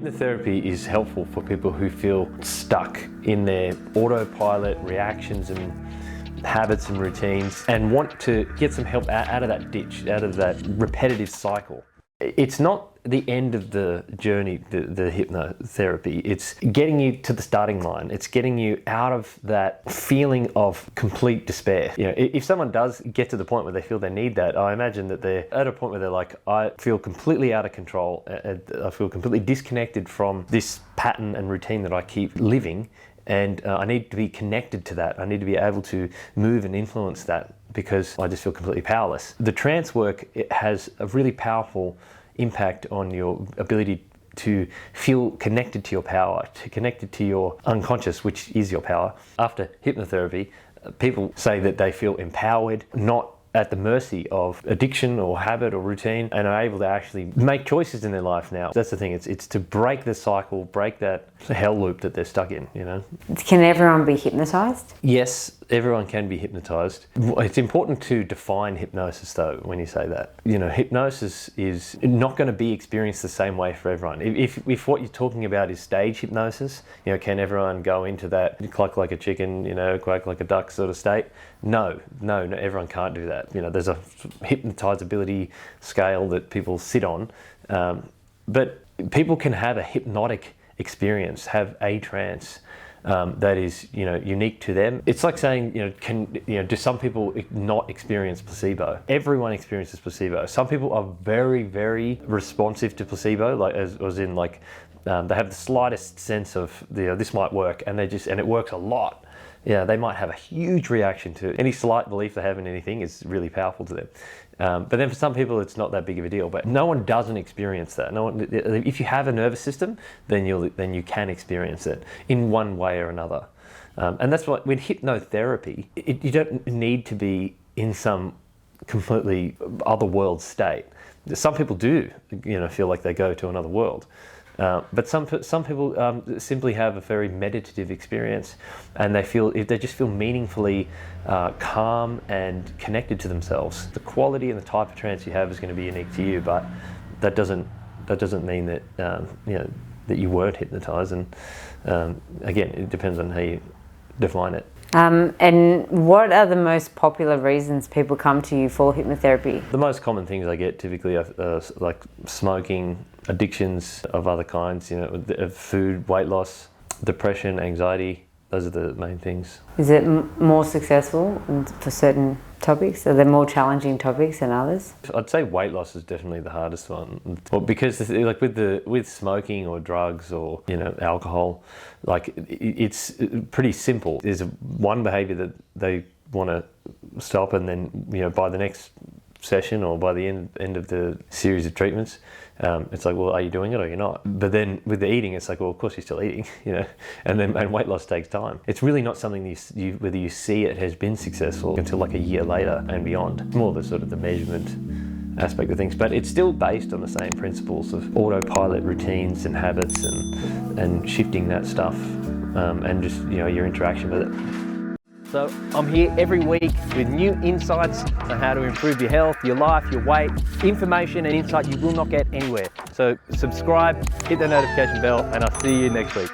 Hypnotherapy is helpful for people who feel stuck in their autopilot reactions and habits and routines and want to get some help out of that ditch, out of that repetitive cycle. It's not the end of the journey, the hypnotherapy. It's getting you to the starting line. It's getting you out of that feeling of complete despair. You know, if someone does get to the point where they feel they need that, I imagine that they're at a point where they're like, I feel completely out of control. I feel completely disconnected from this pattern and routine that I keep living. And I need to be connected to that. I need to be able to move and influence that because I just feel completely powerless. The trance work, it has a really powerful impact on your ability to feel connected to your power, to connected to your unconscious, which is your power. After hypnotherapy, people say that they feel empowered, not at the mercy of addiction or habit or routine, and are able to actually make choices in their life now. That's the thing, it's to break the cycle, break that hell loop that they're stuck in, you know. Can everyone be hypnotized? Yes, everyone can be hypnotized. It's important to define hypnosis though, when you say that. You know, hypnosis is not going to be experienced the same way for everyone. If what you're talking about is stage hypnosis, you know, can everyone go into that cluck like a chicken, you know, quack like a duck sort of state? No, everyone can't do that. You know, there's a hypnotizability scale that people sit on, but people can have a hypnotic experience, have a trance that is, you know, unique to them. It's like saying, do some people not experience placebo? Everyone experiences placebo. Some people are very, very responsive to placebo, like as in like they have the slightest sense of this might work, and it works a lot. Yeah, they might have a huge reaction to it. Any slight belief they have in anything is really powerful to them. But then for some people, it's not that big of a deal. But no one doesn't experience that. No one, if you have a nervous system, then you can experience it in one way or another. And that's why with hypnotherapy, you don't need to be in some completely other world state. Some people do, feel like they go to another world. But some people simply have a very meditative experience, and they just feel meaningfully calm and connected to themselves. The quality and the type of trance you have is going to be unique to you, but that doesn't mean that that you weren't hypnotized. And again, it depends on how you define it. And what are the most popular reasons people come to you for hypnotherapy? The most common things I get typically are like smoking, addictions of other kinds, food, weight loss, depression, anxiety. Those are the main things. Is it more successful for certain topics? Are there more challenging topics than others? I'd say weight loss is definitely the hardest one. Well, because like with smoking or drugs or alcohol, like it's pretty simple. There's one behaviour that they want to stop, and then by the next session or by the end of the series of treatments, it's like, well, are you doing it or you're not? But then with the eating, it's like, well, of course you're still eating, and weight loss takes time. It's really not something whether you see it has been successful until like a year later and beyond. It's more the sort of the measurement aspect of things, but it's still based on the same principles of autopilot routines and habits and shifting that stuff and just your interaction with it. So I'm here every week with new insights on how to improve your health, your life, your weight, information and insight you will not get anywhere. So subscribe, hit the notification bell, and I'll see you next week.